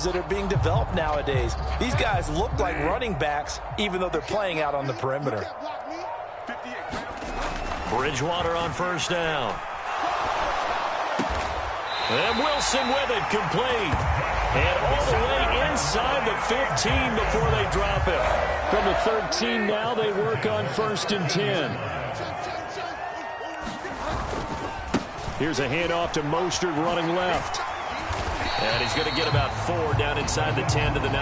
that are being developed nowadays. These guys look like running backs, even though they're playing out on the perimeter. Bridgewater on first down. And Wilson with it, complete. And all the way inside the 15 before they drop it. From the 13 now, they work on 1st and 10. Here's a handoff to Mostert running left. And he's going to get about 4 down inside the 10 to the 9.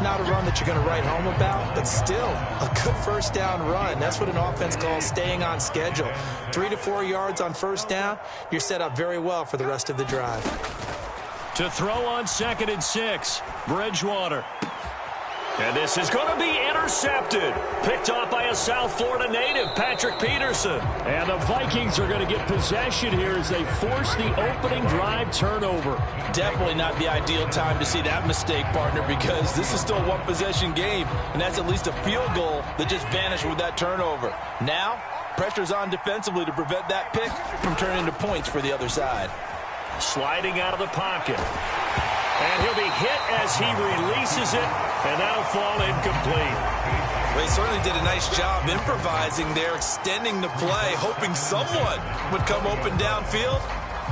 Not a run that you're going to write home about, but still a good first down run. That's what an offense calls staying on schedule. 3 to 4 yards on first down, you're set up very well for the rest of the drive. To throw on 2nd and 6, Bridgewater. And this is going to be intercepted. Picked off by a South Florida native, Patrick Peterson. And the Vikings are going to get possession here as they force the opening drive turnover. Definitely not the ideal time to see that mistake, partner, because this is still a one-possession game, and that's at least a field goal that just vanished with that turnover. Now, pressure's on defensively to prevent that pick from turning into points for the other side. Sliding out of the pocket. And he'll be hit as he releases it, and that'll fall incomplete. Well, he certainly did a nice job improvising there, extending the play, hoping someone would come open downfield,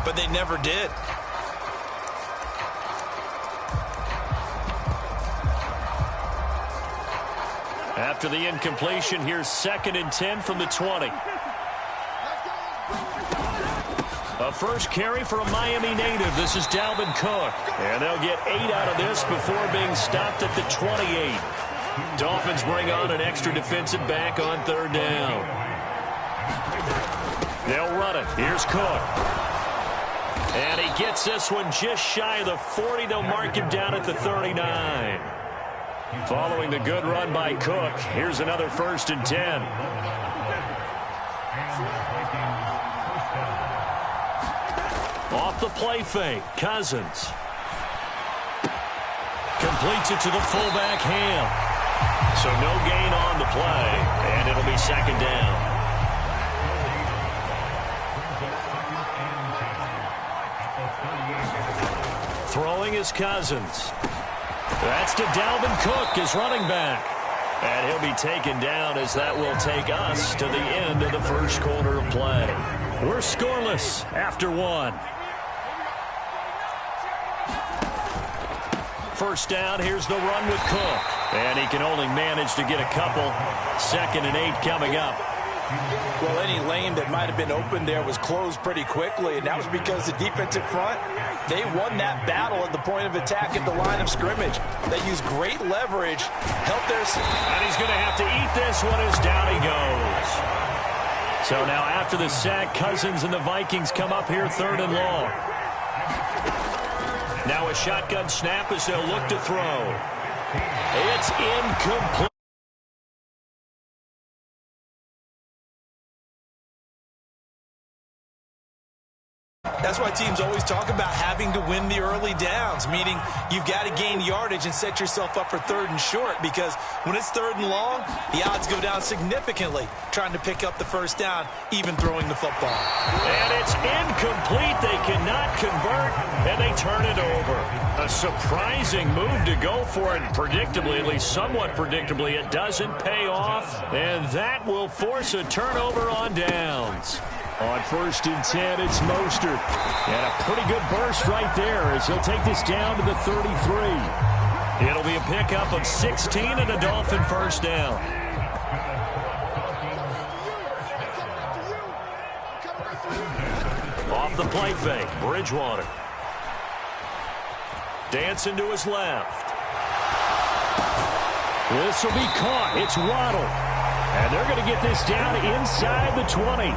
but they never did. After the incompletion, here's 2nd and 10 from the 20. A first carry for a Miami native. This is Dalvin Cook. And they'll get 8 out of this before being stopped at the 28. Dolphins bring on an extra defensive back on 3rd down. They'll run it. Here's Cook. And he gets this one just shy of the 40. They'll mark him down at the 39. Following the good run by Cook, here's another 1st and 10. Off the play fake, Cousins. Completes it to the fullback, Ham. So no gain on the play, and it'll be 2nd down. Throwing is Cousins. That's to Dalvin Cook, his running back. And he'll be taken down as that will take us to the end of the first quarter of play. We're scoreless after 1. First down, here's the run with Cook. And he can only manage to get a couple. 2nd and 8 coming up. Well, any lane that might have been open there was closed pretty quickly, and that was because the defensive front, they won that battle at the point of attack at the line of scrimmage. They used great leverage, helped their... And he's going to have to eat this one as down he goes. So now after the sack, Cousins and the Vikings come up here 3rd and long. Now a shotgun snap as they'll look to throw. It's incomplete. That's why teams always talk about having to win the early downs, meaning you've got to gain yardage and set yourself up for 3rd and short, because when it's 3rd and long, the odds go down significantly trying to pick up the first down, even throwing the football. And it's incomplete. They cannot convert, and they turn it over. A surprising move to go for it, and predictably, at least somewhat predictably, it doesn't pay off, and that will force a turnover on downs. On 1st and 10, it's Mostert. And a pretty good burst right there as he'll take this down to the 33. It'll be a pickup of 16 and a Dolphin first down. Off the play fake, Bridgewater. Dancing to his left. This will be caught. It's Waddle. And they're going to get this down inside the 20.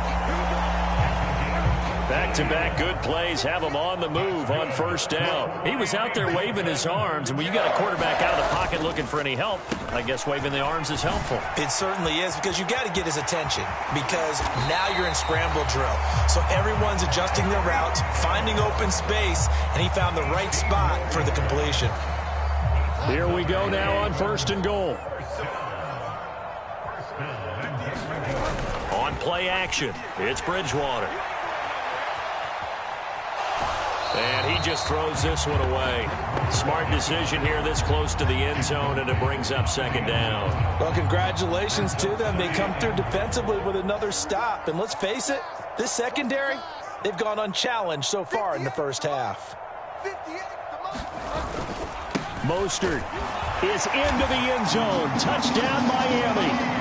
Back-to-back good plays have him on the move on first down. He was out there waving his arms, and when you got a quarterback out of the pocket looking for any help, I guess waving the arms is helpful. It certainly is, because you got to get his attention, because now you're in scramble drill. So everyone's adjusting their routes, finding open space, and he found the right spot for the completion. Here we go now on 1st and goal. On play action, it's Bridgewater. And he just throws this one away. Smart decision here this close to the end zone, and it brings up second down. Well, congratulations to them. They come through defensively with another stop. And let's face it, this secondary, they've gone unchallenged so far in the first half. Mostert is into the end zone. Touchdown, Miami.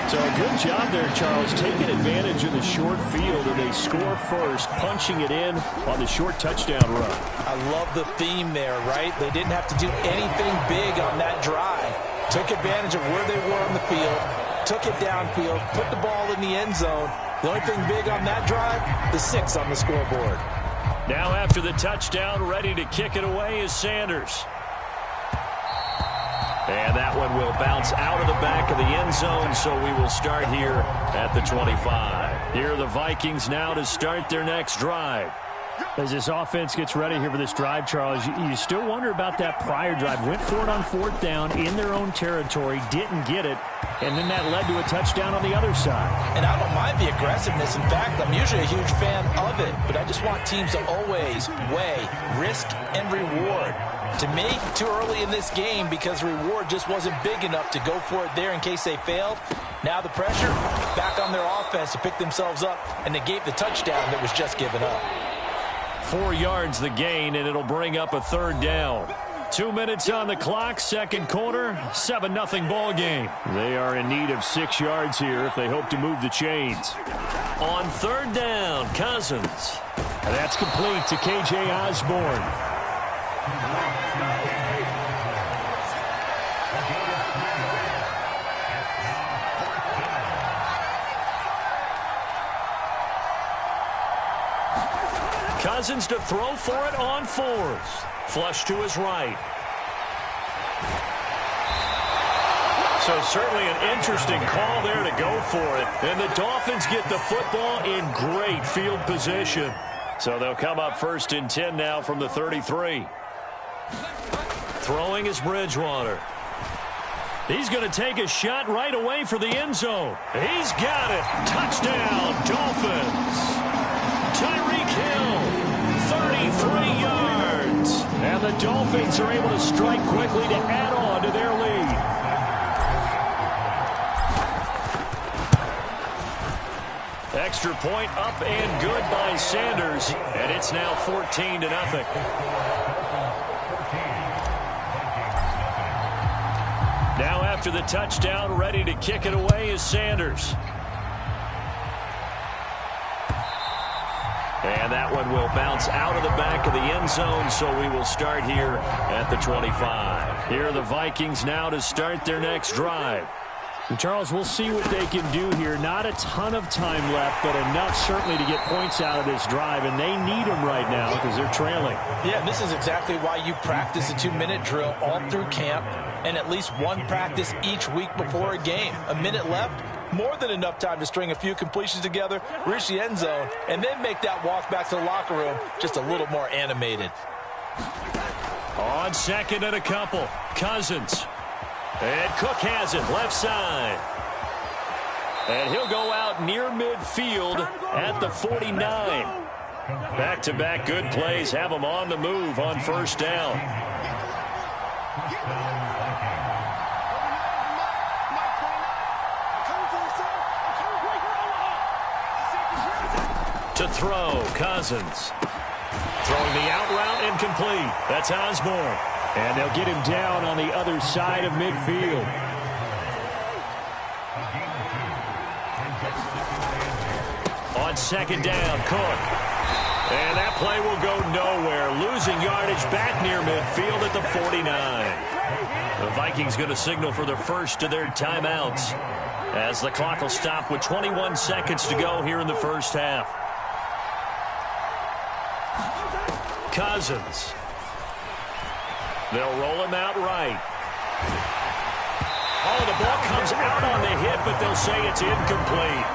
So a good job there, Charles, taking advantage of the short field, and they score first, punching it in on the short touchdown run. I love the theme there, right? They didn't have to do anything big on that drive. Took advantage of where they were on the field, took it downfield, put the ball in the end zone. The only thing big on that drive, the 6 on the scoreboard. Now after the touchdown, ready to kick it away is Sanders. And that one will bounce out of the back of the end zone, so we will start here at the 25. Here are the Vikings now to start their next drive. As this offense gets ready here for this drive, Charles, you still wonder about that prior drive. Went for it on 4th down in their own territory, didn't get it, and then that led to a touchdown on the other side. And I don't mind the aggressiveness. In fact, I'm usually a huge fan of it, but I just want teams to always weigh risk and reward. To me, too early in this game because reward just wasn't big enough to go for it there in case they failed. Now the pressure back on their offense to pick themselves up and negate the touchdown that was just given up. 4 yards the gain, and it'll bring up a 3rd down. 2 minutes on the clock, second quarter, 7-0 ball game. They are in need of 6 yards here if they hope to move the chains. On 3rd down, Cousins. And that's complete to K.J. Osborne. Cousins to throw for it on 4th. Flush to his right. So certainly an interesting call there to go for it. And the Dolphins get the football in great field position. So they'll come up 1st and 10 now from the 33. Throwing is Bridgewater. He's going to take a shot right away for the end zone. He's got it. Touchdown, Dolphins. Tyreek Hill, 33 yards. And the Dolphins are able to strike quickly to add on to their lead. Extra point up and good by Sanders. And it's now 14-0. Now after the touchdown, ready to kick it away is Sanders. And that one will bounce out of the back of the end zone, so we will start here at the 25. Here are the Vikings now to start their next drive. And Charles, we'll see what they can do here. Not a ton of time left, but enough certainly to get points out of this drive, and they need them right now because they're trailing. Yeah, and this is exactly why you practice a 2-minute drill all through camp and at least one practice each week before a game. A minute left, more than enough time to string a few completions together, reach the end zone, and then make that walk back to the locker room just a little more animated. On 2nd and a couple, Cousins. And Cook has it, left side. And he'll go out near midfield at the 49. Back-to-back good plays have him on the move on 1st down. To throw, Cousins. Throwing the out route incomplete. That's Osborne. And they'll get him down on the other side of midfield. On 2nd down, Cook. And that play will go nowhere. Losing yardage back near midfield at the 49. The Vikings going to signal for the first of their timeouts as the clock will stop with 21 seconds to go here in the first half. Cousins. They'll roll him out right. Oh, the ball comes out on the hit, but they'll say it's incomplete.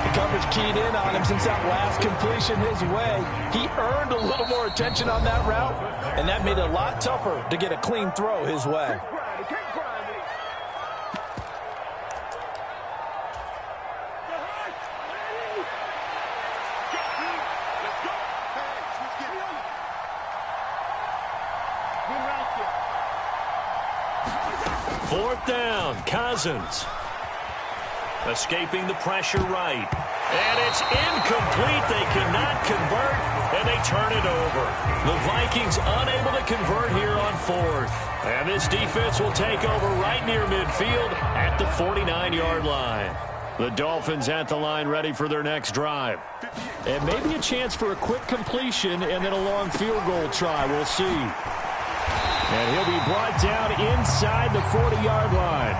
The coverage keyed in on him since that last completion his way. He earned a little more attention on that route, and that made it a lot tougher to get a clean throw his way. Fourth down, Cousins. Escaping the pressure right. And it's incomplete. They cannot convert, and they turn it over. The Vikings unable to convert here on fourth. And this defense will take over right near midfield at the 49-yard line. The Dolphins at the line ready for their next drive. And maybe a chance for a quick completion and then a long field goal try. We'll see. And he'll be brought down inside the 40-yard line.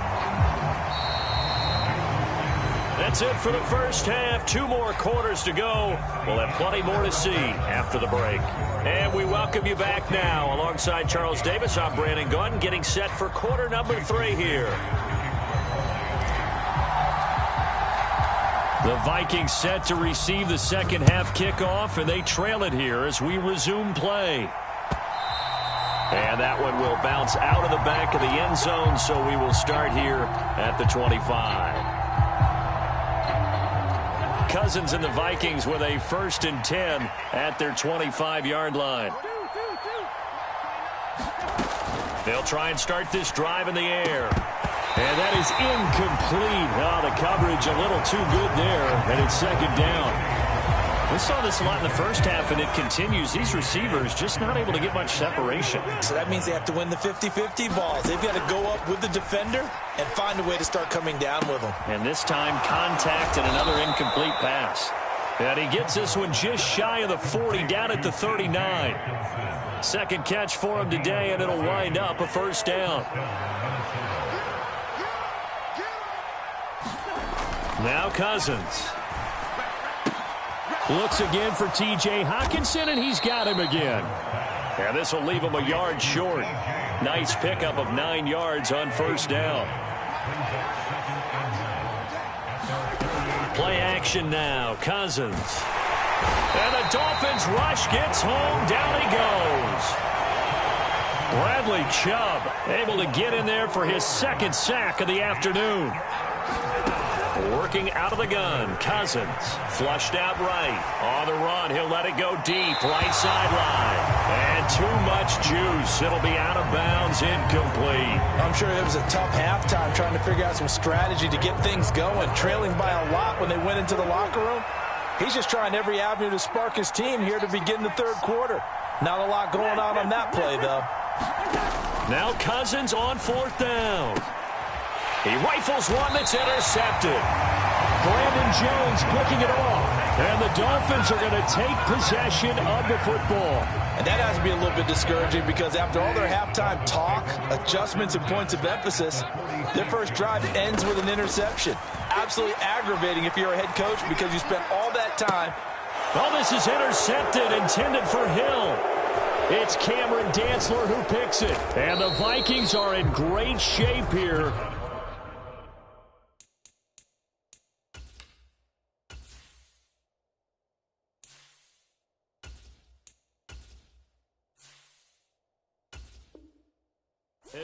That's it for the first half. 2 more quarters to go. We'll have plenty more to see after the break. And we welcome you back now. Alongside Charles Davis, I'm Brandon Gunn, getting set for quarter number 3 here. The Vikings set to receive the second half kickoff, and they trail it here as we resume play. And that one will bounce out of the back of the end zone, so we will start here at the 25. Cousins and the Vikings with a 1st and 10 at their 25-yard line. They'll try and start this drive in the air. And that is incomplete. Oh, the coverage a little too good there, and it's second down. We saw this a lot in the first half, and it continues. These receivers just not able to get much separation. So that means they have to win the 50-50 balls. They've got to go up with the defender and find a way to start coming down with them. And this time, contact and another incomplete pass. And he gets this one just shy of the 40, down at the 39. Second catch for him today, and it'll wind up a first down. Now Cousins. Looks again for T.J. Hockenson, and he's got him again. And this will leave him a yard short. Nice pickup of 9 yards on first down. Play action now. Cousins. And the Dolphins rush gets home. Down he goes. Bradley Chubb able to get in there for his 2nd sack of the afternoon. Working out of the gun, Cousins flushed out right. On the run, he'll let it go deep, right sideline. And too much juice. It'll be out of bounds, incomplete. I'm sure it was a tough halftime trying to figure out some strategy to get things going, trailing by a lot when they went into the locker room. He's just trying every avenue to spark his team here to begin the 3rd quarter. Not a lot going on that play, though. Now Cousins on 4th down. He rifles one that's intercepted. Brandon Jones picking it off. And the Dolphins are going to take possession of the football. And that has to be a little bit discouraging because after all their halftime talk, adjustments, and points of emphasis, their first drive ends with an interception. Absolutely aggravating if you're a head coach because you spent all that time. Well, this is intercepted, intended for Hill. It's Cameron Dantzler who picks it. And the Vikings are in great shape here.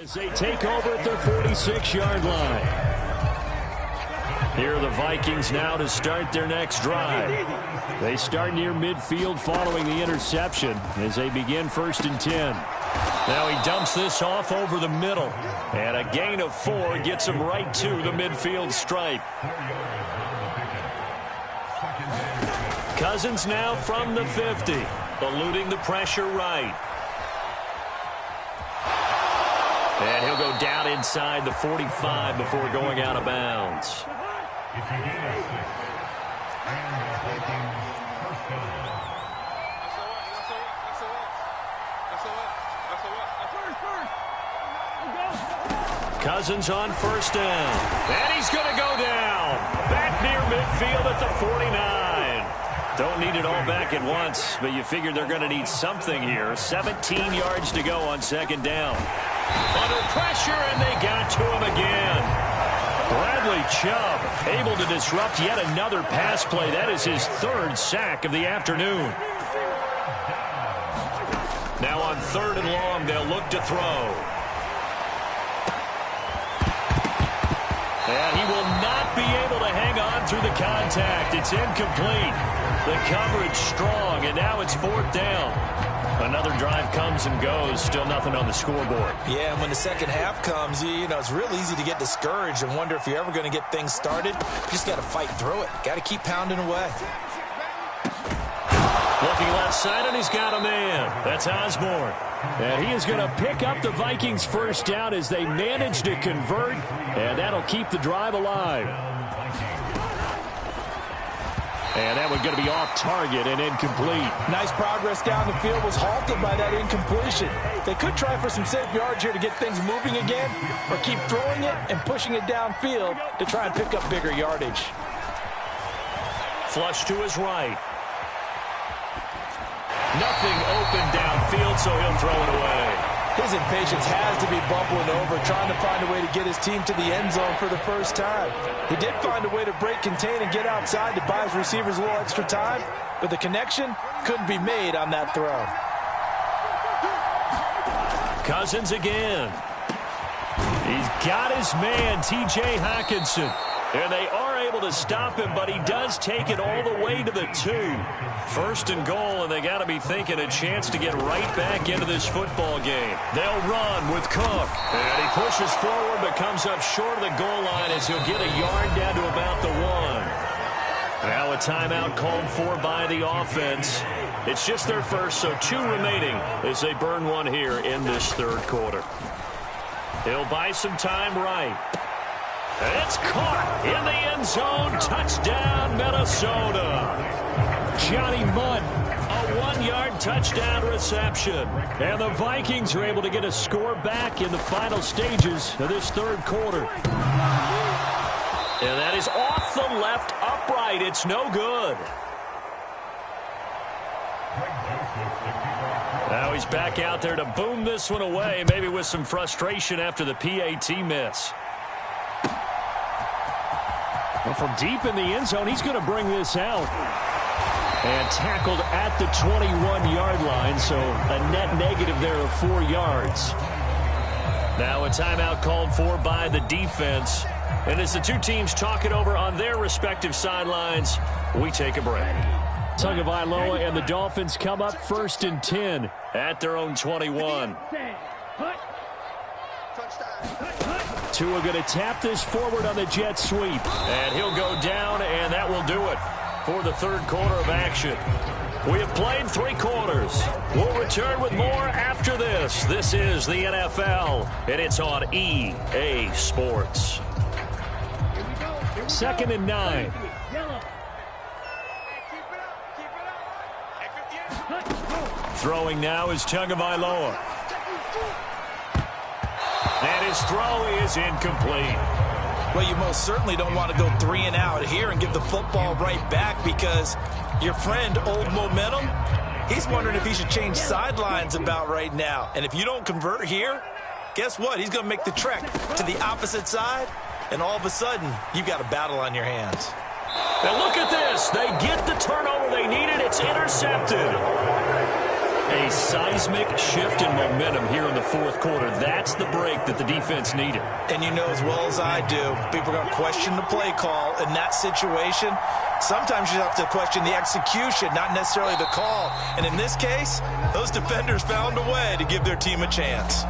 As they take over at their 46-yard line. Here are the Vikings now to start their next drive. They start near midfield following the interception as they begin 1st and 10. Now he dumps this off over the middle. And a gain of 4 gets him right to the midfield stripe. Cousins now from the 50, eluding the pressure right. And he'll go down inside the 45 before going out of bounds. Cousins on 1st down. And he's going to go down. Back near midfield at the 49. Don't need it all back at once, but you figure they're going to need something here. 17 yards to go on 2nd down. Under pressure, and they got to him again. Bradley Chubb able to disrupt yet another pass play. That is his 3rd sack of the afternoon. Now on 3rd and long, they'll look to throw. And he will not be able to hang on through the contact. It's incomplete. The coverage strong, and now it's 4th down. Another drive comes and goes. Still nothing on the scoreboard. Yeah, and when the second half comes, you know, it's real easy to get discouraged and wonder if you're ever going to get things started. You just got to fight through it. Got to keep pounding away. Looking left side, and he's got a man. That's Osborne. And he is going to pick up the Vikings' first down as they manage to convert, and that'll keep the drive alive. And that one's going to be off target and incomplete. Nice progress down the field was halted by that incompletion. They could try for some safe yards here to get things moving again, or keep throwing it and pushing it downfield to try and pick up bigger yardage. Flush to his right. Nothing open downfield, so he'll throw it away. His impatience has to be bubbling over, trying to find a way to get his team to the end zone for the first time. He did find a way to break, contain, and get outside to buy his receivers a little extra time, but the connection couldn't be made on that throw. Cousins again. He's got his man, T.J. Hockenson. And they are able to stop him, but he does take it all the way to the 2. First and goal, and they got to be thinking a chance to get right back into this football game. They'll run with Cook. And he pushes forward, but comes up short of the goal line as he'll get a yard down to about the 1. Now a timeout called for by the offense. It's just their first, so 2 remaining as they burn one here in this third quarter. He'll buy some time right. It's caught in the end zone. Touchdown, Minnesota. Johnny Munn, a 1-yard touchdown reception. And the Vikings are able to get a score back in the final stages of this third quarter. And that is off the left upright. It's no good. Now he's back out there to boom this one away, maybe with some frustration after the PAT miss. Well, from deep in the end zone, he's going to bring this out. And tackled at the 21-yard line, so a net negative there of 4 yards. Now a timeout called for by the defense. And as the 2 teams talk it over on their respective sidelines, we take a break. Tagovailoa and the Dolphins come up 1st and 10 at their own 21. Tua going to tap this forward on the jet sweep. And he'll go down, and that will do it for the third quarter of action. We have played 3 quarters. We'll return with more after this. This is the NFL, and it's on EA Sports. 2nd and 9. Throwing now is Tagovailoa. And his throw is incomplete. Well, you most certainly don't want to go 3 and out here and give the football right back, because your friend, Old Momentum, he's wondering if he should change sidelines about right now. And if you don't convert here, guess what? He's going to make the trek to the opposite side, and all of a sudden, you've got a battle on your hands. And look at this. They get the turnover they needed. It's intercepted. A seismic shift in momentum here in the fourth quarter. That's the break that the defense needed. And you know as well as I do, people are going to question the play call in that situation. Sometimes you have to question the execution, not necessarily the call. And in this case, those defenders found a way to give their team a chance.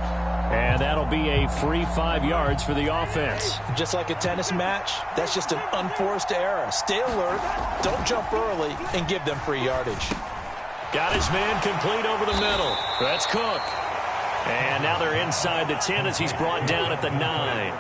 And that'll be a free 5 yards for the offense. Just like a tennis match, that's just an unforced error. Stay alert, don't jump early, and give them free yardage. Got his man complete over the middle. That's Cook. And now they're inside the 10 as he's brought down at the 9.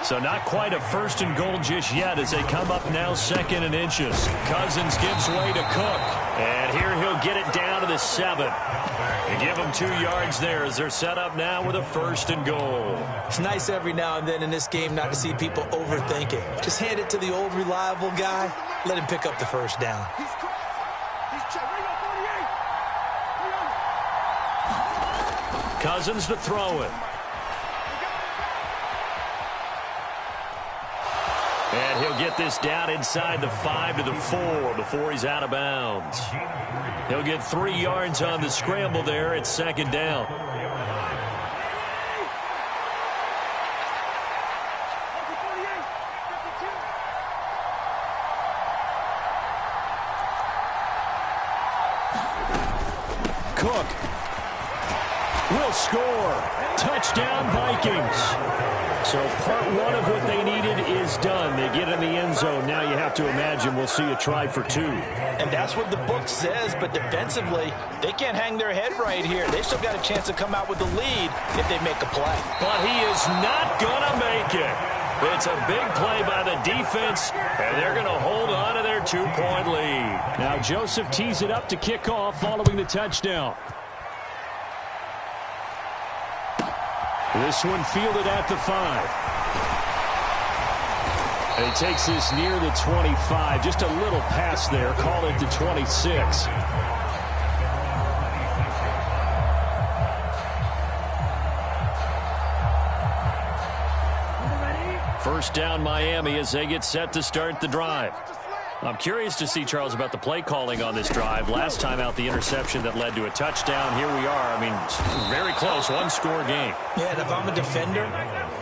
So not quite a 1st and goal just yet as they come up now 2nd and inches. Cousins gives way to Cook. And here he'll get it down to the 7. And give them 2 yards there as they're set up now with a 1st and goal. It's nice every now and then in this game not to see people overthink it. Just hand it to the old reliable guy. Let him pick up the first down. Cousins to throw it. And he'll get this down inside the 5 to the 4 before he's out of bounds. He'll get 3 yards on the scramble there. It's 2nd down. Cook score. Touchdown, Vikings. So part one of what they needed is done. They get in the end zone. Now you have to imagine we'll see a try for two. And that's what the book says, but defensively, they can't hang their head right here. They still got a chance to come out with the lead if they make a play. But he is not going to make it. It's a big play by the defense, and they're going to hold on to their 2-point lead. Now Joseph tees it up to kick off following the touchdown. This one fielded at the 5. And he takes this near the 25. Just a little pass there. Call it the 26. First down, Miami, as they get set to start the drive. I'm curious to see, Charles, about the play calling on this drive. Last time out, the interception that led to a touchdown. Here we are. I mean, very close, one-score game. Yeah, and if I'm a defender,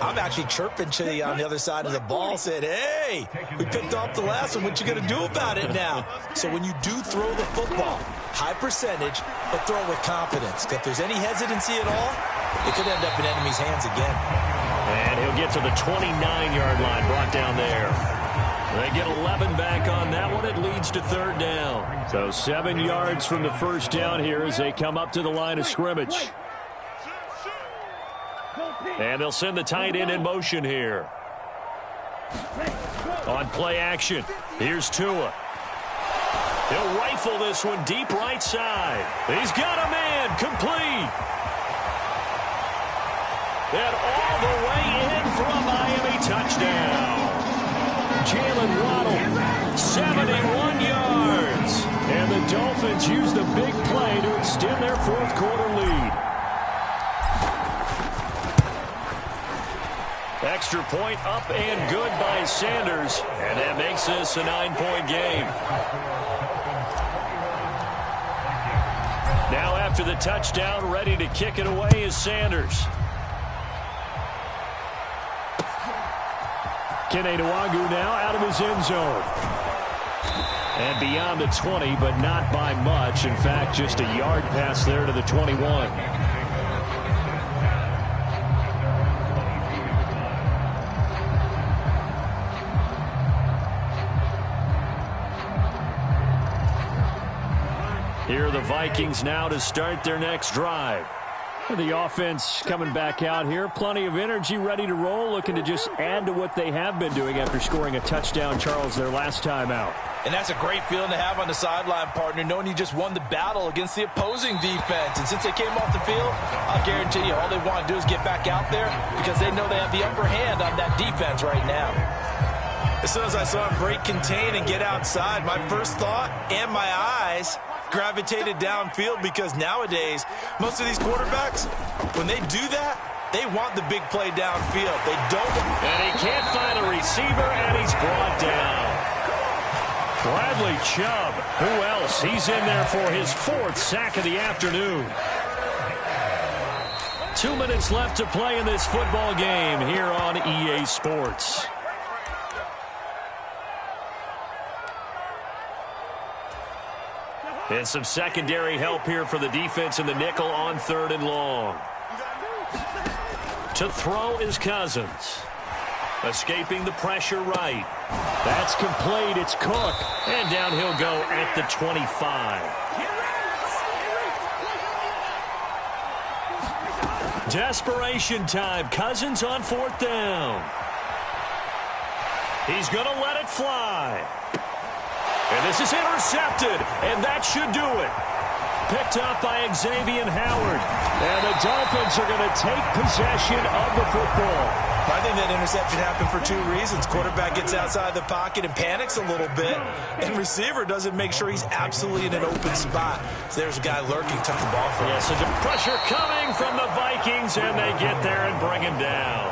I'm actually chirping to you on the other side of the ball, saying, hey, we picked off the last one. What you going to do about it now? So when you do throw the football, high percentage, but throw it with confidence. If there's any hesitancy at all, it could end up in enemy's hands again. And he'll get to the 29-yard line, brought down there. They get 11 back on that one. It leads to third down. So 7 yards from the first down here as they come up to the line of scrimmage. And they'll send the tight end in motion here. On play action, here's Tua. He'll rifle this one deep right side. He's got a man, complete. And all the way in for a Miami touchdown. Jalen Waddle, 71 yards. And the Dolphins use the big play to extend their fourth quarter lead. Extra point up and good by Sanders. And that makes this a 9-point game. Now after the touchdown, ready to kick it away is Sanders. Kene Nwangwu now out of his end zone. And beyond the 20, but not by much. In fact, just a yard pass there to the 21. Here are the Vikings now to start their next drive. The offense coming back out here. Plenty of energy, ready to roll, looking to just add to what they have been doing after scoring a touchdown, Charles, their last time out. And that's a great feeling to have on the sideline, partner, knowing you just won the battle against the opposing defense. And since they came off the field, I'll guarantee you all they want to do is get back out there because they know they have the upper hand on that defense right now. As soon as I saw him break contain and get outside, my first thought and my eyes gravitated downfield because nowadays, most of these quarterbacks, when they do that, they want the big play downfield. They don't. And he can't find a receiver, and he's brought down. Bradley Chubb. Who else? He's in there for his 4th sack of the afternoon. 2 minutes left to play in this football game here on EA Sports. And some secondary help here for the defense in the nickel on 3rd and long. To throw is Cousins. Escaping the pressure right. That's complete. It's Cook. And down he'll go at the 25. Desperation time. Cousins on 4th down. He's going to let it fly. And this is intercepted, and that should do it. Picked up by Xavier Howard. And the Dolphins are going to take possession of the football. I think that interception happened for 2 reasons. Quarterback gets outside the pocket and panics a little bit, and receiver doesn't make sure he's absolutely in an open spot. So there's a guy lurking, took the ball from him. So the pressure coming from the Vikings, and they get there and bring him down.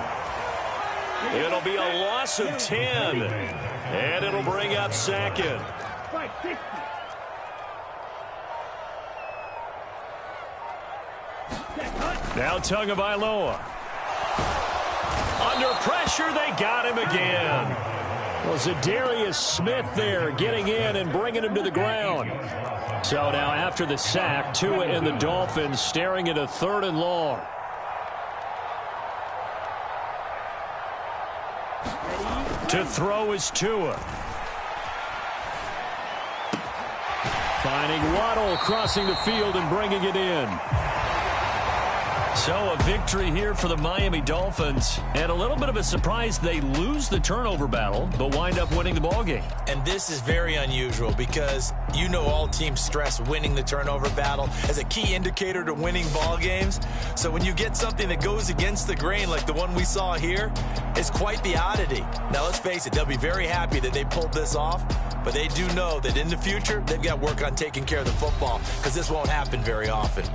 It'll be a loss of 10, and it'll bring up 2nd. Now Tagovailoa. Under pressure, they got him again. Well, Zadarius Smith there getting in and bringing him to the ground. So now after the sack, Tua and the Dolphins staring at a 3rd and long. To throw is Tua. Finding Waddle crossing the field and bringing it in. So a victory here for the Miami Dolphins. And a little bit of a surprise, they lose the turnover battle, but wind up winning the ballgame. And this is very unusual because you know all teams stress winning the turnover battle as a key indicator to winning ball games. So when you get something that goes against the grain like the one we saw here, it's quite the oddity. Now let's face it, they'll be very happy that they pulled this off, but they do know that in the future, they've got work on taking care of the football because this won't happen very often.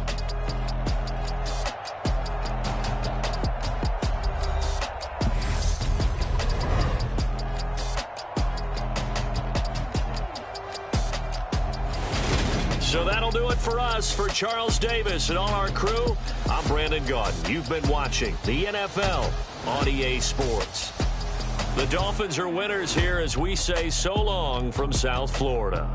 So that'll do it for us. For Charles Davis and all our crew, I'm Brandon Gaudin. You've been watching the NFL on EA Sports. The Dolphins are winners here as we say so long from South Florida.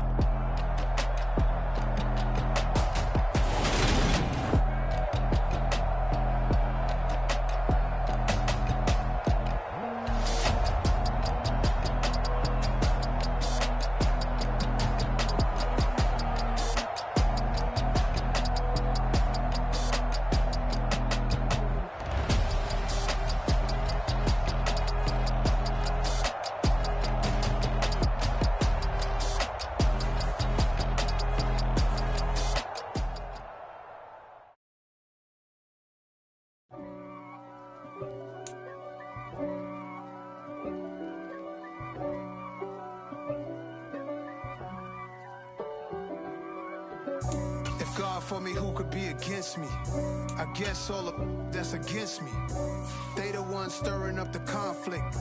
God for me, who could be against me? I guess all of that's against me. They the ones stirring up the conflict.